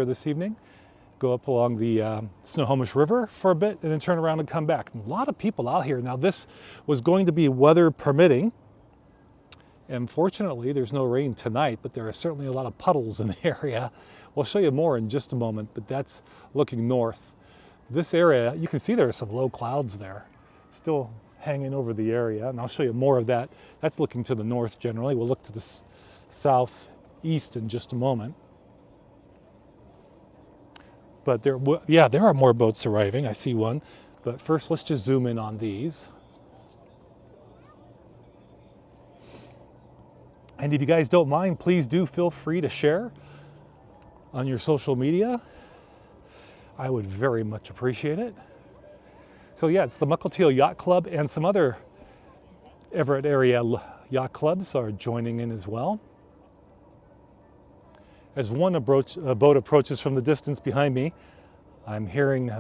this evening. Go up along the Snohomish River for a bit and then turn around and come back. A lot of people out here. Now this was going to be weather permitting, and fortunately there's no rain tonight, but there are certainly a lot of puddles in the area. We'll show you more in just a moment, but that's looking north. This area, you can see there are some low clouds there, still hanging over the area, and I'll show you more of that. That's looking to the north generally. We'll look to the southeast in just a moment. But there are more boats arriving. I see one. But first, let's just zoom in on these. And if you guys don't mind, please do feel free to share on your social media. I would very much appreciate it. So yeah, it's the Mukilteo Yacht Club, and some other Everett area yacht clubs are joining in as well. As one boat approaches from the distance behind me, I'm hearing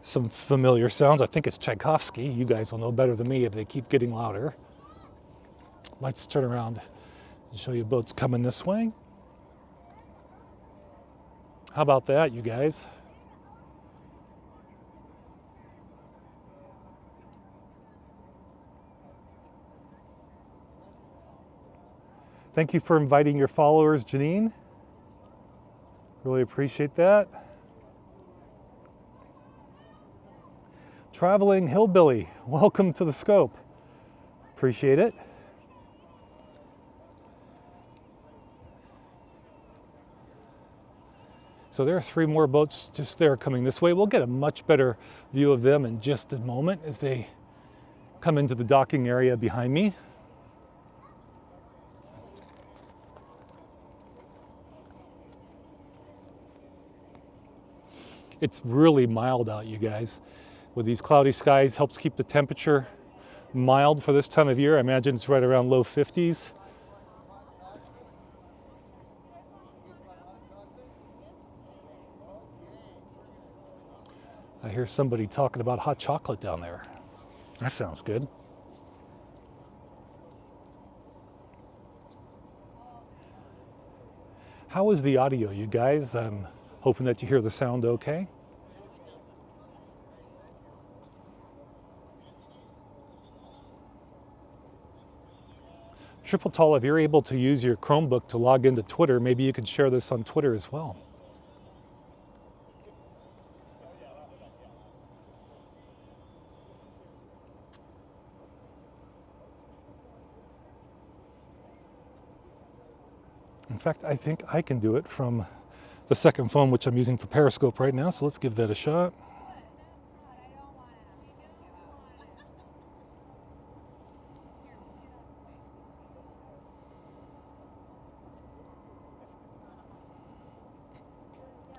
some familiar sounds. I think it's Tchaikovsky. You guys will know better than me if they keep getting louder. Let's turn around and show you boats coming this way. How about that, you guys? Thank you for inviting your followers, Janine. Really appreciate that. Traveling Hillbilly, welcome to the scope. Appreciate it. So there are 3 more boats just there coming this way. We'll get a much better view of them in just a moment as they come into the docking area behind me. It's really mild out, you guys. With these cloudy skies, helps keep the temperature mild for this time of year. I imagine it's right around low 50s. I hear somebody talking about hot chocolate down there. That sounds good. How is the audio, you guys? I'm hoping that you hear the sound okay. Triple Tall, if you're able to use your Chromebook to log into Twitter, maybe you could share this on Twitter as well. In fact, I think I can do it from the second phone, which I'm using for Periscope right now, so let's give that a shot.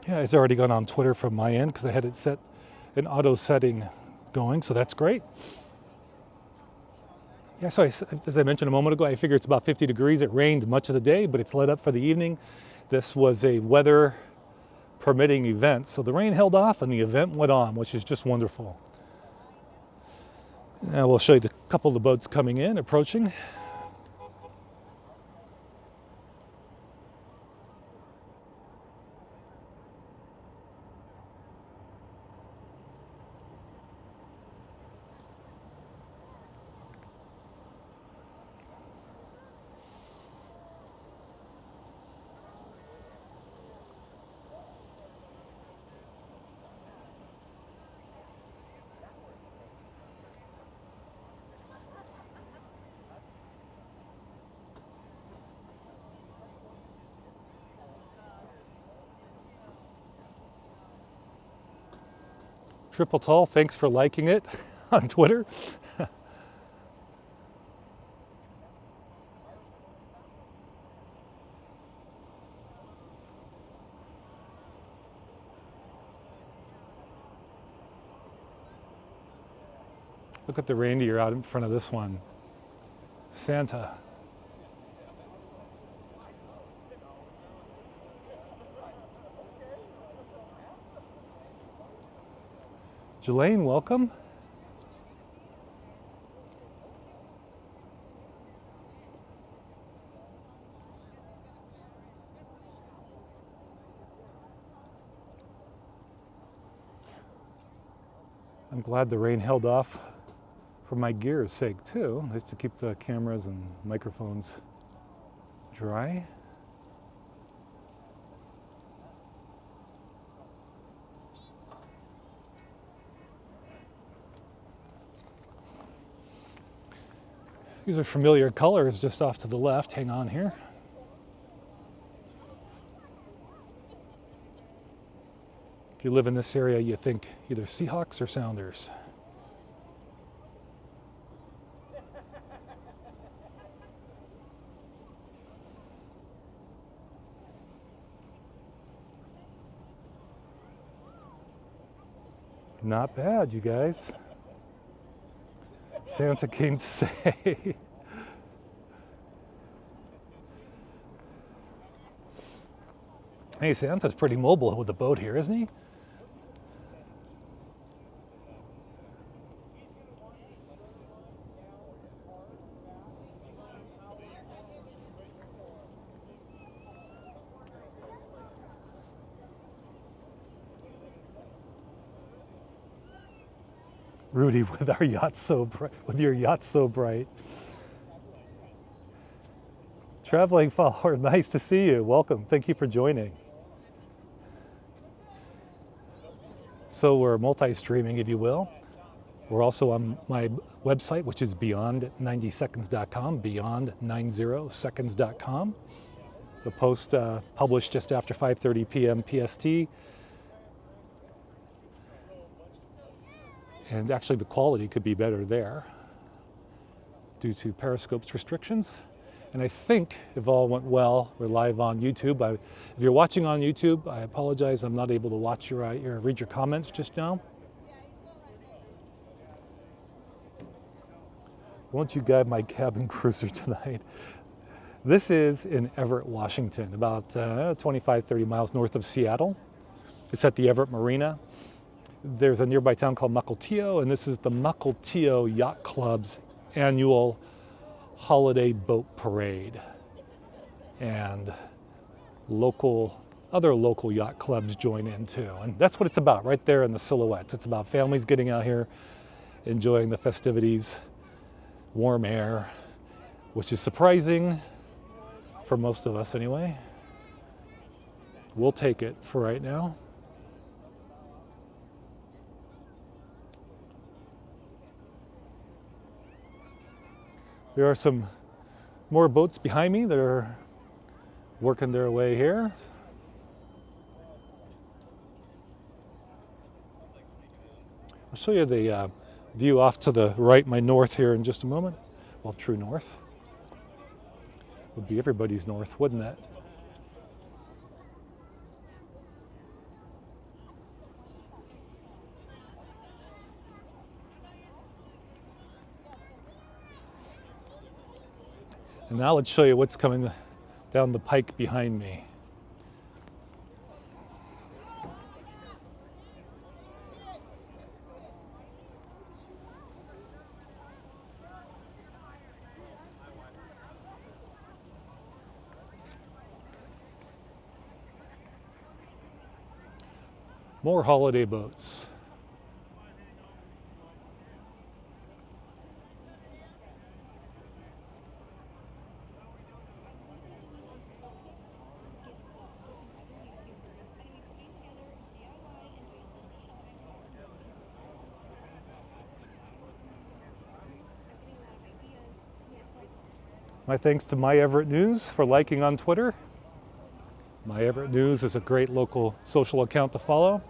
Yeah, it's already gone on Twitter from my end because I had it set an auto setting going, so that's great. Yeah, so as I mentioned a moment ago, I figure it's about 50 degrees. It rained much of the day, but it's let up for the evening. This was a weather permitting event, so the rain held off and the event went on, which is just wonderful. Now we'll show you a couple of the boats coming in, approaching. Triple Tall, thanks for liking it on Twitter. Look at the reindeer out in front of this one. Santa. Jelaine, welcome. I'm glad the rain held off for my gear's sake too. Nice to keep the cameras and microphones dry. These are familiar colors just off to the left. Hang on here. If you live in this area, you think either Seahawks or Sounders. Not bad, you guys. Santa came to say. Hey, Santa's pretty mobile with the boat here, isn't he? Rudy, with our yacht so bright, with your yacht so bright. Traveling follower, nice to see you. Welcome. Thank you for joining. So we're multi-streaming, if you will. We're also on my website, which is beyond90seconds.com, beyond90seconds.com. The post published just after 5:30 p.m. PST. And actually the quality could be better there due to Periscope's restrictions. And I think if all went well, we're live on YouTube. If you're watching on YouTube, I apologize. I'm not able to watch read your comments just now. Won't you guide my cabin cruiser tonight? This is in Everett, Washington, about 25, 30 miles north of Seattle. It's at the Everett Marina. There's a nearby town called Mukilteo, and this is the Mukilteo Yacht Club's annual holiday boat parade. And other local yacht clubs join in too. And that's what it's about right there in the silhouettes. It's about families getting out here, enjoying the festivities, warm air, which is surprising for most of us anyway. We'll take it for right now. There are some more boats behind me that are working their way here. I'll show you the view off to the right, my north here in just a moment. Well, true north. Would be everybody's north, wouldn't it? And now let's show you what's coming down the pike behind me. More holiday boats. My thanks to My Everett News for liking on Twitter. My Everett News is a great local social account to follow.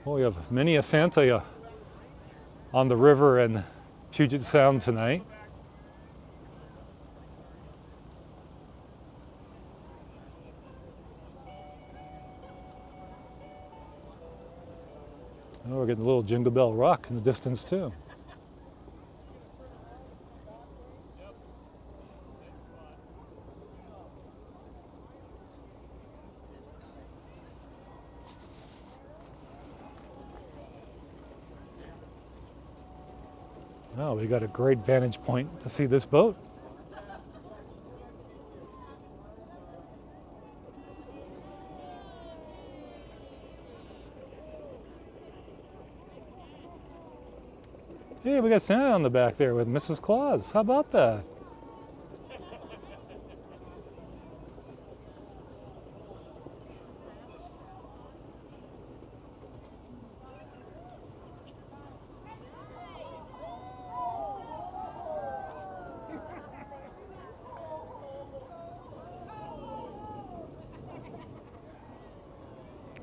Well, we have many a Santa on the river in Puget Sound tonight. Oh, we're getting a little Jingle Bell Rock in the distance too. Oh, we got a great vantage point to see this boat. Hey, we got Santa on the back there with Mrs. Claus. How about that?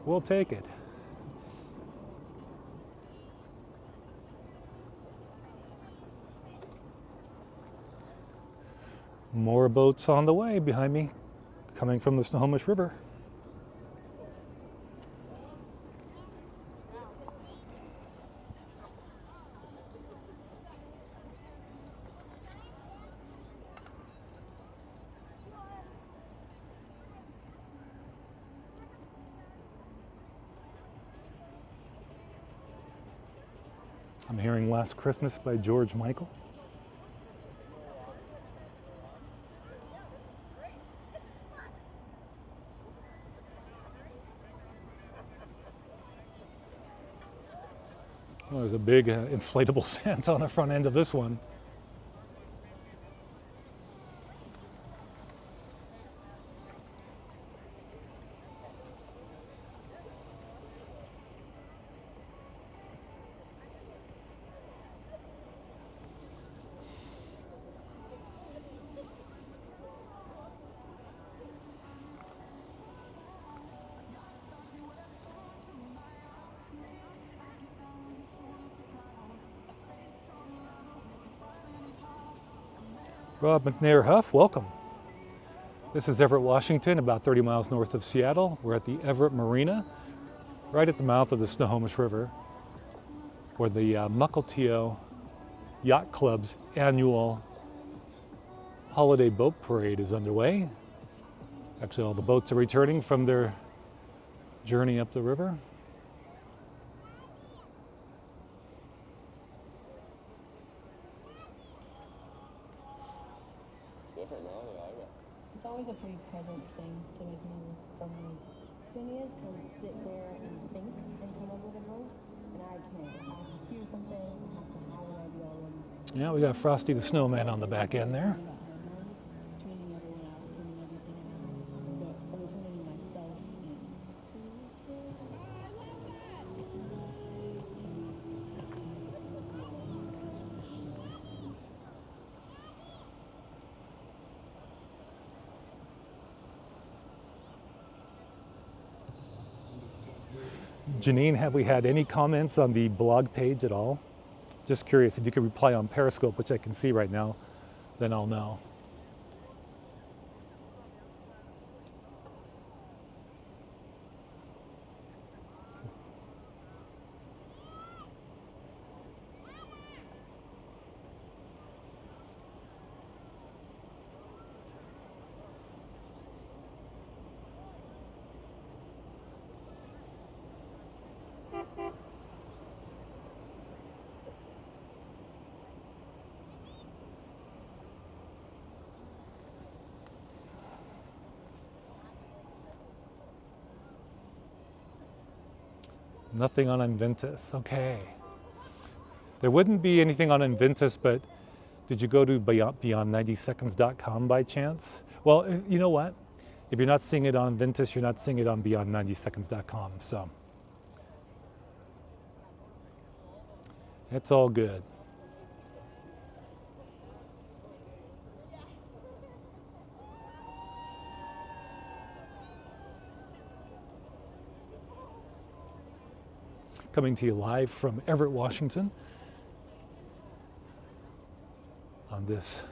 We'll take it. More boats on the way behind me, coming from the Snohomish River. I'm hearing Last Christmas by George Michael. Well, there's a big inflatable Santa on the front end of this one. Rob McNair Huff, welcome. This is Everett, Washington, about 30 miles north of Seattle. We're at the Everett Marina, right at the mouth of the Snohomish River, where the Mukilteo Yacht Club's annual holiday boat parade is underway. Actually, all the boats are returning from their journey up the river. It's always a pretty present thing to make me from Phineas can sit there and think and come up with a verse, and I can't. I have to hear something, I have to have an idea already. Yeah, we got Frosty the Snowman on the back end there. Tuning everyone out, tuning everything out, but only tuning myself in. Janine, have we had any comments on the blog page at all? Just curious, if you could reply on Periscope, which I can see right now, then I'll know. Nothing on Inventus, okay. There wouldn't be anything on Inventus, but did you go to beyond90seconds.com by chance? Well, you know what? If you're not seeing it on Inventus, you're not seeing it on beyond90seconds.com, so. It's all good. Coming to you live from Everett, Washington on this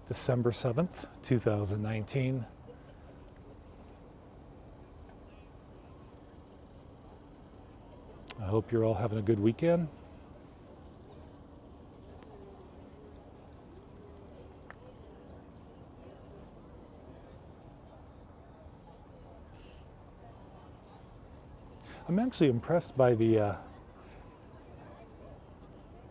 December 7th, 2019. I hope you're all having a good weekend. I'm actually impressed by the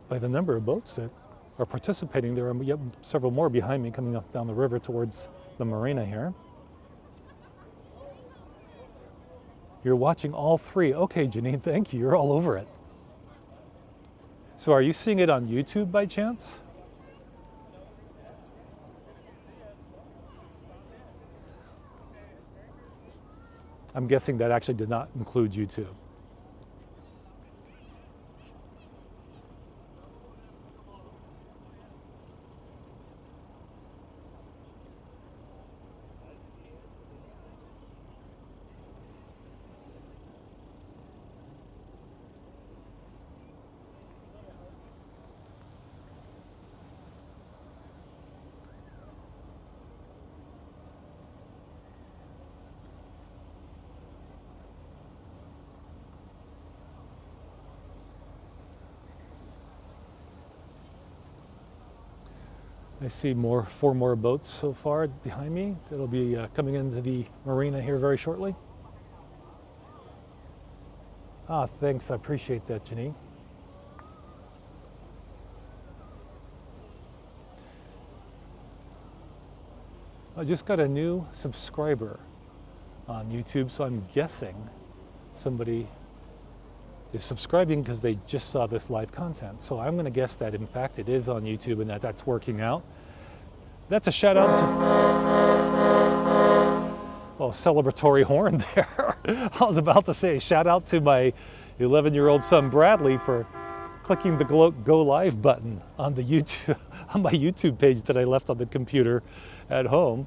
number of boats that are participating. There are several more behind me coming up down the river towards the marina here. You're watching all three. Okay, Janine, thank you. You're all over it. So are you seeing it on YouTube by chance? I'm guessing that actually did not include YouTube. I see four more boats so far behind me. That'll be coming into the marina here very shortly. Ah, thanks. I appreciate that, Janine. I just got a new subscriber on YouTube, so I'm guessing somebody is subscribing because they just saw this live content. So I'm going to guess that in fact it is on YouTube and that's working out. That's a shout out to, well, celebratory horn there. I was about to say shout out to my 11-year-old son Bradley for clicking the go live button on the YouTube on my YouTube page that I left on the computer at home.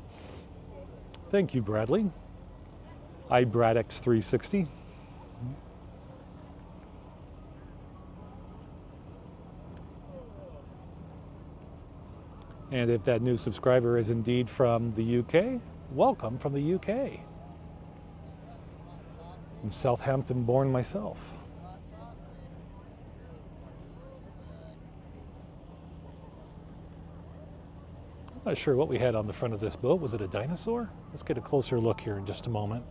Thank you, Bradley. iBradX360. And if that new subscriber is indeed from the UK, welcome from the UK. I'm Southampton born myself. I'm not sure what we had on the front of this boat. Was it a dinosaur? Let's get a closer look here in just a moment.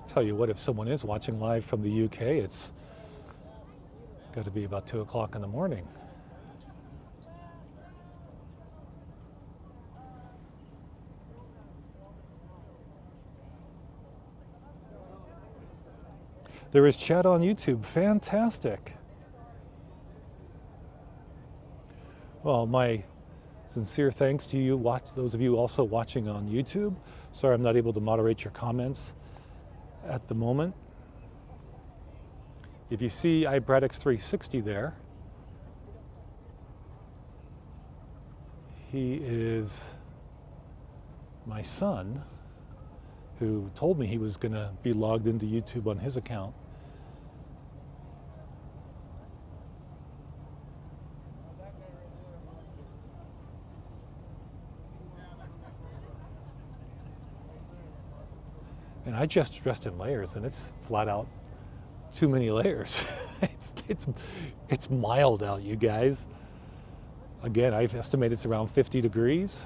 Tell you what, if someone is watching live from the UK, it's got to be about 2 o'clock in the morning. There is chat on YouTube. Fantastic. Well, my sincere thanks to you, those of you also watching on YouTube. Sorry I'm not able to moderate your comments at the moment. If you see iBradX360 there, he is my son who told me he was going to be logged into YouTube on his account. And I just dressed in layers, and it's flat out too many layers. it's mild out, you guys. Again, I've estimated it's around 50 degrees.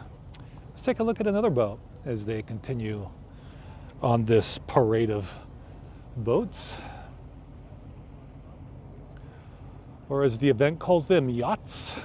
Let's take a look at another boat as they continue on this parade of boats. Or as the event calls them, yachts.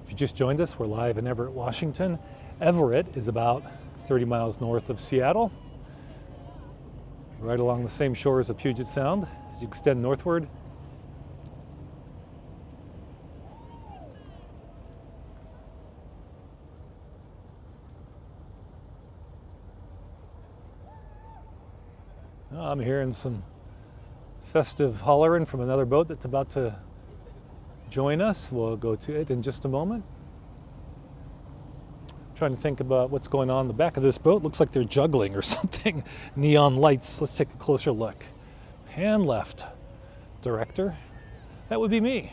If you just joined us, we're live in Everett, Washington. Everett is about 30 miles north of Seattle, right along the same shores of Puget Sound as you extend northward. I'm hearing some festive hollering from another boat that's about to join us. We'll go to it in just a moment. Trying to think about what's going on in the back of this boat. Looks like they're juggling or something. Neon lights. Let's take a closer look. hand left director, that would be me.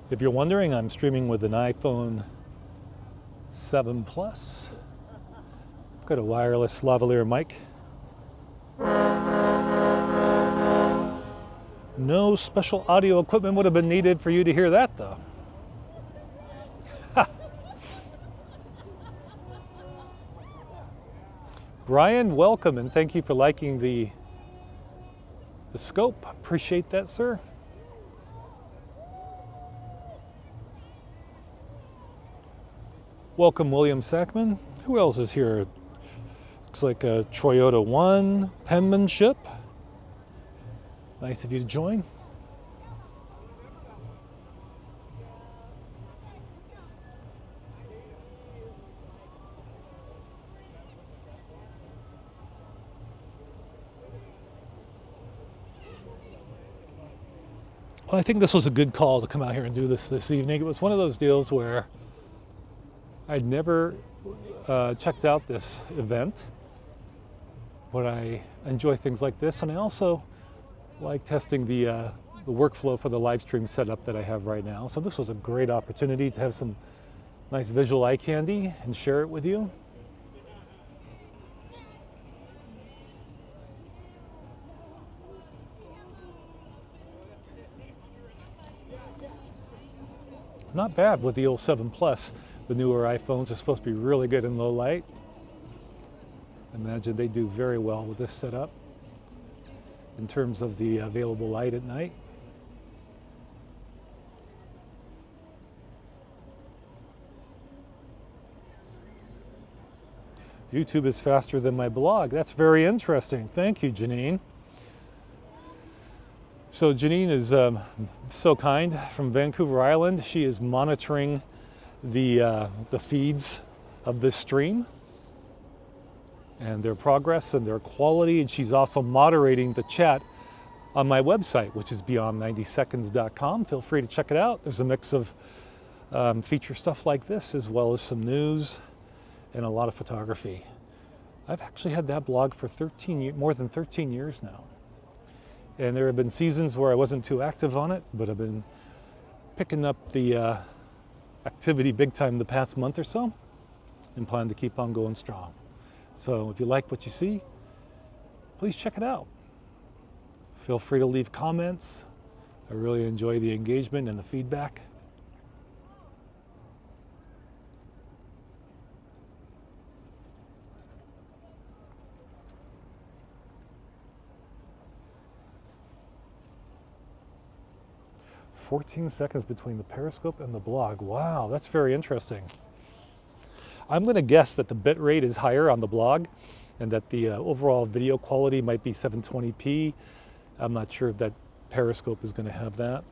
If you're wondering, I'm streaming with an iPhone 7 Plus. I've got a wireless lavalier mic. No special audio equipment would have been needed for you to hear that, though. Brian, welcome, and thank you for liking the scope. Appreciate that, sir. Welcome, William Sackman. Who else is here? Looks like a Toyota 1 penmanship. Nice of you to join. Well, I think this was a good call to come out here and do this evening. It was one of those deals where I'd never checked out this event, but I enjoy things like this, and I also like testing the workflow for the live stream setup that I have right now. So this was a great opportunity to have some nice visual eye candy and share it with you. Not bad with the old 7 Plus. The newer iPhones are supposed to be really good in low light. I imagine they do very well with this setup in terms of the available light at night. YouTube is faster than my blog. That's very interesting. Thank you, Janine. So Janine is so kind from Vancouver Island. She is monitoring the feeds of this stream and their progress and their quality, and she's also moderating the chat on my website, which is beyond90seconds.com. Feel free to check it out. There's a mix of feature stuff like this, as well as some news and a lot of photography. I've actually had that blog for more than 13 years now. And there have been seasons where I wasn't too active on it, but I've been picking up the activity big time the past month or so, and plan to keep on going strong. So if you like what you see, please check it out. Feel free to leave comments. I really enjoy the engagement and the feedback. "14 seconds between the Periscope and the blog." Wow, that's very interesting. I'm going to guess that the bit rate is higher on the blog and that the overall video quality might be 720p. I'm not sure if that Periscope is going to have that.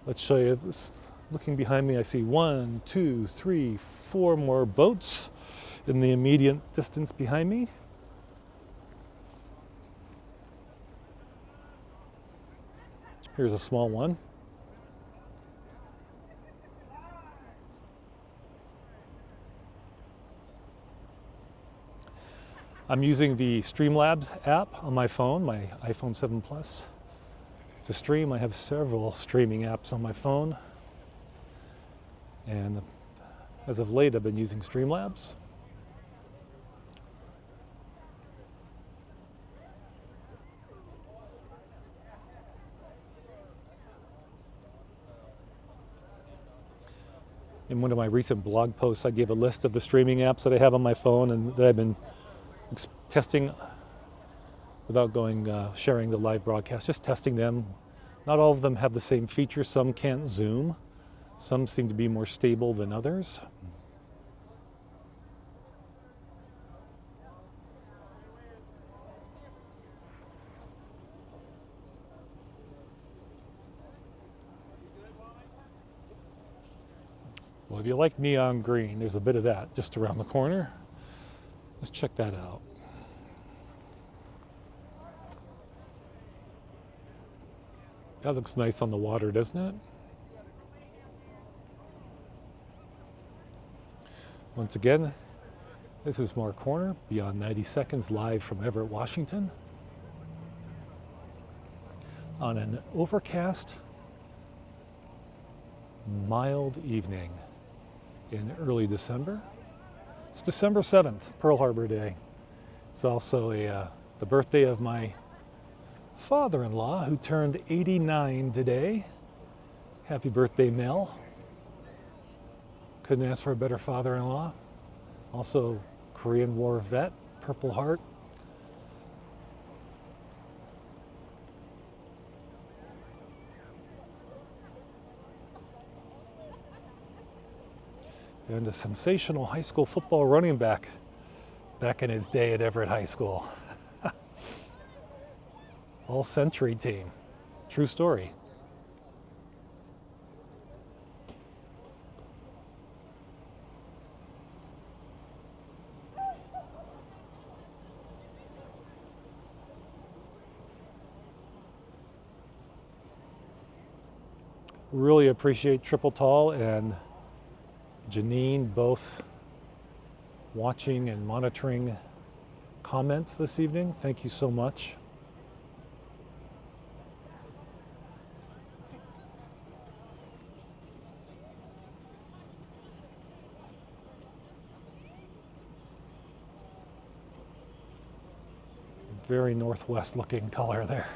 Let's show you this. Looking behind me, I see 1, 2, 3, 4 more boats in the immediate distance behind me. Here's a small one. I'm using the Streamlabs app on my phone, my iPhone 7 Plus. To stream, I have several streaming apps on my phone. And as of late, I've been using Streamlabs. In one of my recent blog posts, I gave a list of the streaming apps that I have on my phone and that I've been testing without sharing the live broadcast, just testing them. Not all of them have the same features. Some can't zoom. Some seem to be more stable than others. Well, if you like neon green, there's a bit of that just around the corner. Let's check that out. That looks nice on the water, doesn't it? Once again, this is Mark Horner, Beyond 90 Seconds, live from Everett, Washington, on an overcast, mild evening in early December. It's December 7th, Pearl Harbor Day. It's also the birthday of my father-in-law, who turned 89 today. Happy birthday, Mel. Couldn't ask for a better father-in-law. Also, Korean War vet, Purple Heart. And a sensational high school football running back in his day at Everett High School. All-century team. True story. Really appreciate Triple Tall and Janine both watching and monitoring comments this evening. Thank you so much. Very northwest looking color there.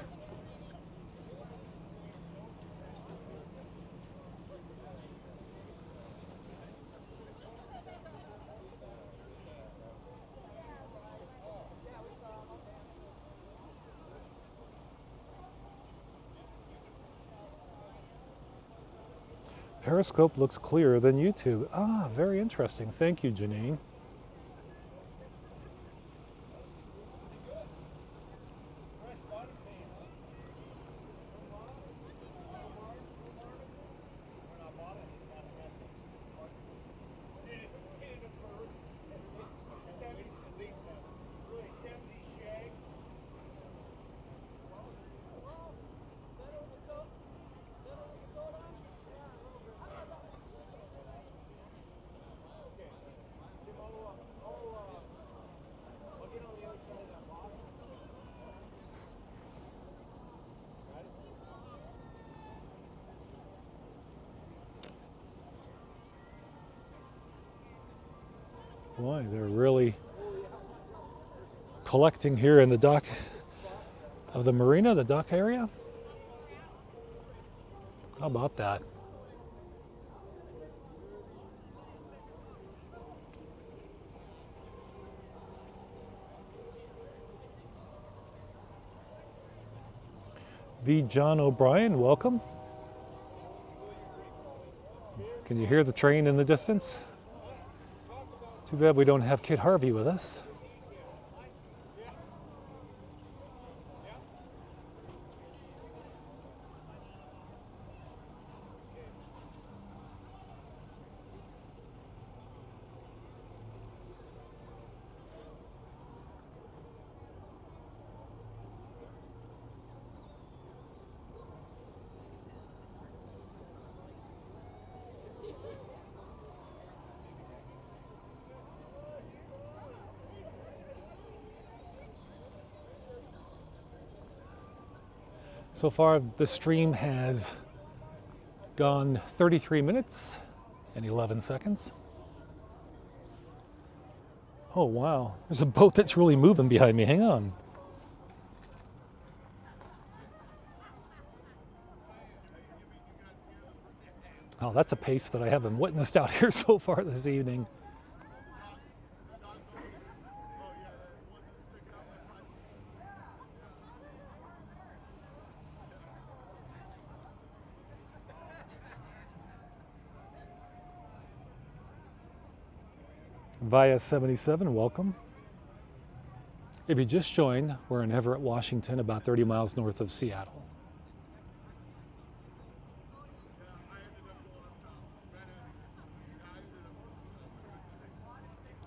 Periscope looks clearer than YouTube. Ah, very interesting. Thank you, Janine. Boy, they're really collecting here in the dock of the marina, the dock area. How about that? The John O'Brien, welcome. Can you hear the train in the distance? Too bad we don't have Kit Harvey with us. So far, the stream has gone 33 minutes and 11 seconds. Oh, wow. There's a boat that's really moving behind me. Hang on. Oh, that's a pace that I haven't witnessed out here so far this evening. Via 77, welcome. If you just joined, we're in Everett, Washington, about 30 miles north of Seattle.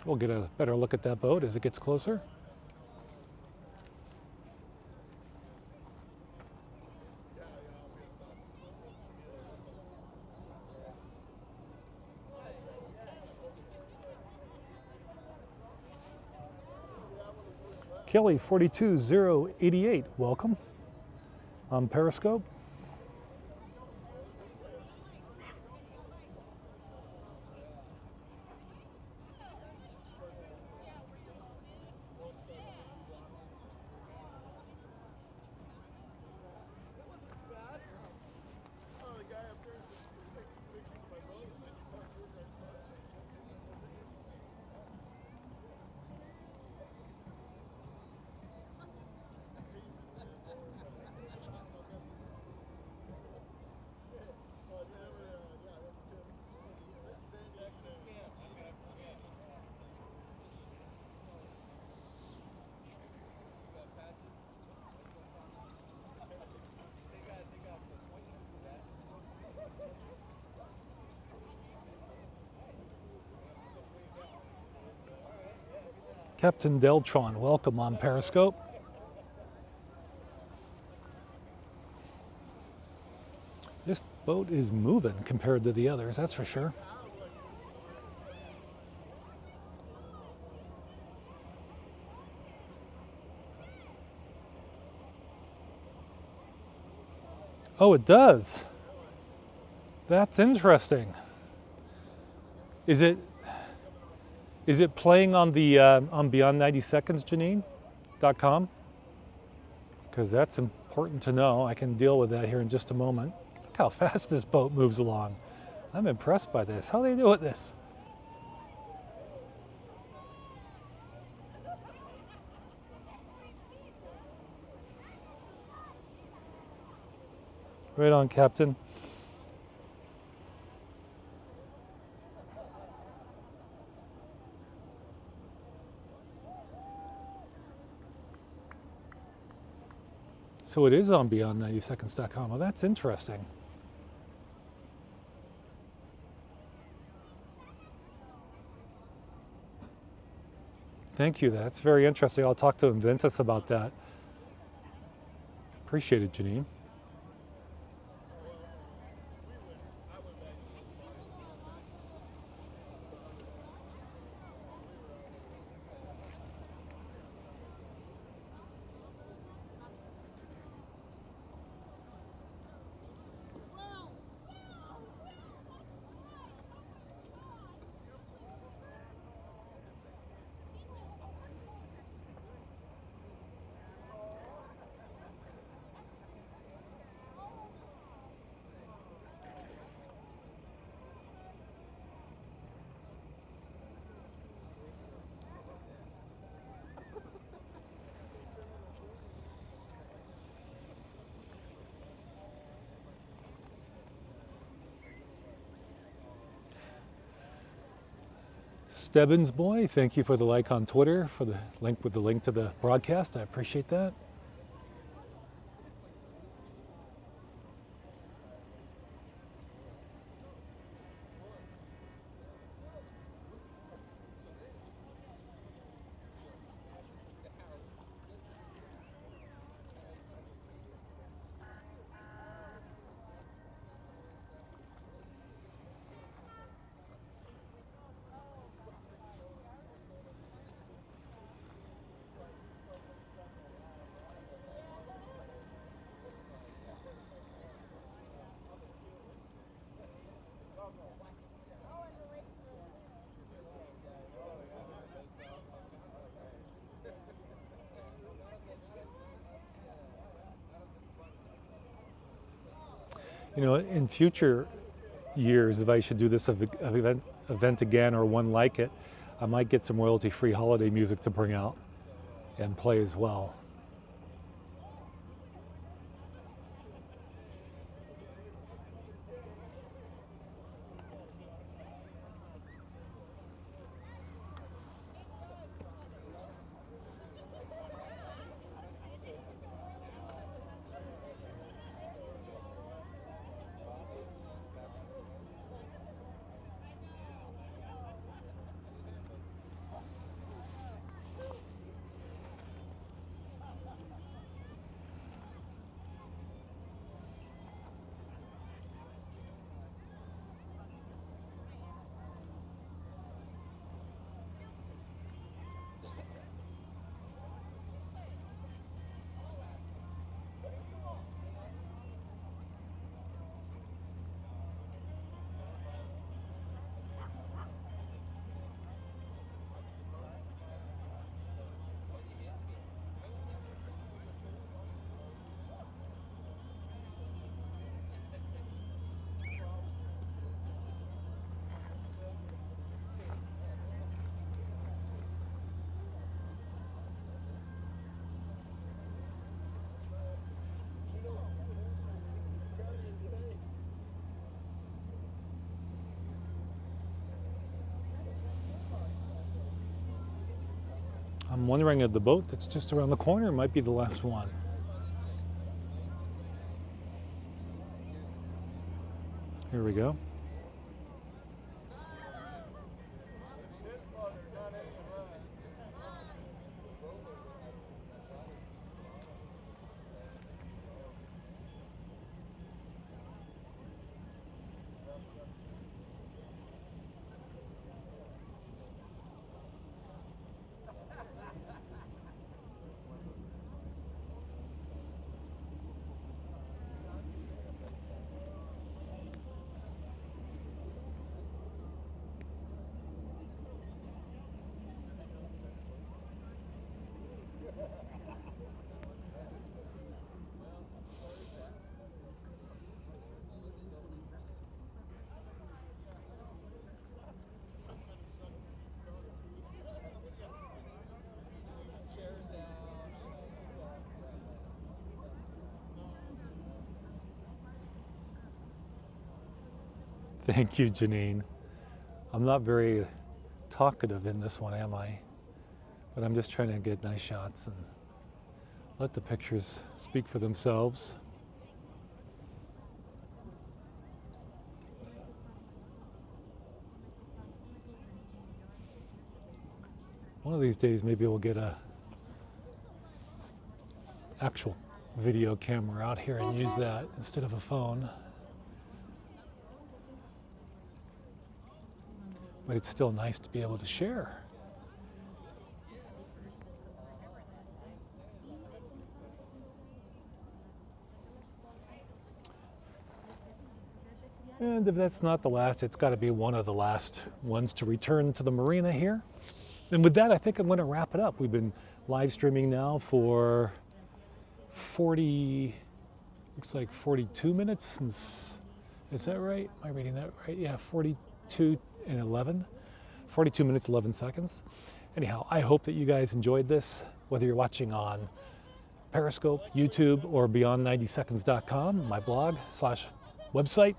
We'll get a better look at that boat as it gets closer. Kelly 42088, welcome on Periscope. Captain Deltron, welcome on Periscope. This boat is moving compared to the others, that's for sure. Oh, it does. That's interesting. Is it playing on the on Beyond 90 Seconds, Janine.com? Because that's important to know. I can deal with that here in just a moment. Look how fast this boat moves along. I'm impressed by this. How are they doing this? Right on, Captain. So it is on Beyond90seconds.com. Well, that's interesting. Thank you. That's very interesting. I'll talk to Inventus about that. Appreciate it, Janine. Stebbins boy, thank you for the like on Twitter, for the link with the link to the broadcast. I appreciate that. You know, in future years if I should do this event again or one like it. I might get some royalty-free holiday music to bring out and play as well. I'm wondering if the boat that's just around the corner might be the last one. Here we go. Thank you, Janine. I'm not very talkative in this one, am I? But I'm just trying to get nice shots and let the pictures speak for themselves. One of these days, maybe we'll get a actual video camera out here and use that instead of a phone. But it's still nice to be able to share. And if that's not the last, it's got to be one of the last ones to return to the marina here. And with that, I think I'm going to wrap it up. We've been live streaming now for 42 minutes since, is that right? Am I reading that right? Yeah, 42 and 11. 42 minutes, 11 seconds. Anyhow, I hope that you guys enjoyed this, whether you're watching on Periscope, YouTube, or beyond90seconds.com, my blog / website.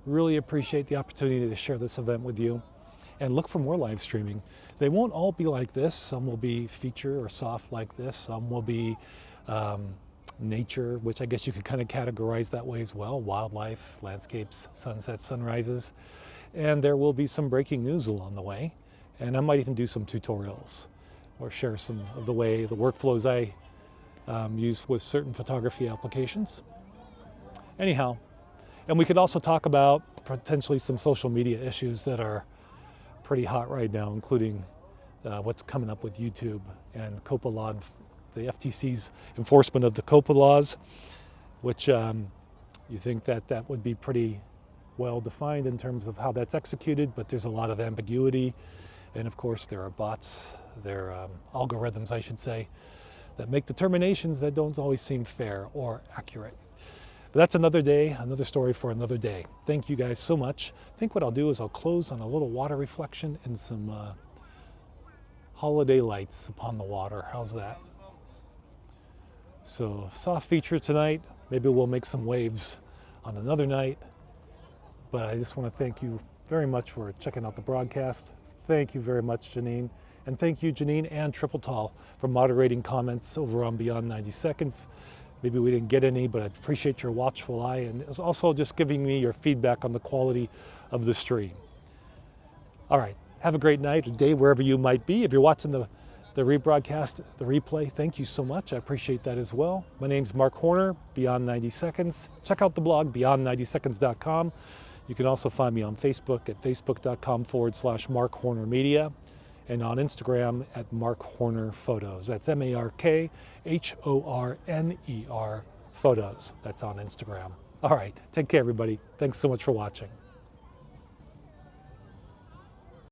Really appreciate the opportunity to share this event with you. And look for more live streaming. They won't all be like this. Some will be feature or soft like this. Some will be nature, which I guess you could kind of categorize that way as well. Wildlife, landscapes, sunsets, sunrises. And there will be some breaking news along the way. And I might even do some tutorials or share some of the workflows I use with certain photography applications. Anyhow, and we could also talk about potentially some social media issues that are pretty hot right now, including what's coming up with YouTube and COPPA law, the FTC's enforcement of the COPPA laws, which you think that would be pretty well defined in terms of how that's executed, but there's a lot of ambiguity. And of course, there are bots, there are algorithms, I should say, that make determinations that don't always seem fair or accurate. But that's another day, another story for another day. Thank you guys so much. I think what I'll do is I'll close on a little water reflection and some holiday lights upon the water. How's that? So soft feature tonight. Maybe we'll make some waves on another night. But I just want to thank you very much for checking out the broadcast. Thank you very much, Janine. And thank you, Janine and Triple Tall, for moderating comments over on Beyond 90 Seconds. Maybe we didn't get any, but I appreciate your watchful eye, and it's also just giving me your feedback on the quality of the stream. All right, have a great night or day wherever you might be. If you're watching the rebroadcast, the replay, thank you so much. I appreciate that as well. My name's Mark Horner, Beyond 90 Seconds. Check out the blog, beyond90seconds.com. You can also find me on Facebook at facebook.com/Mark Horner Media, and on Instagram at Mark Horner Photos. That's MarkHorner Photos. That's on Instagram. All right, take care, everybody. Thanks so much for watching.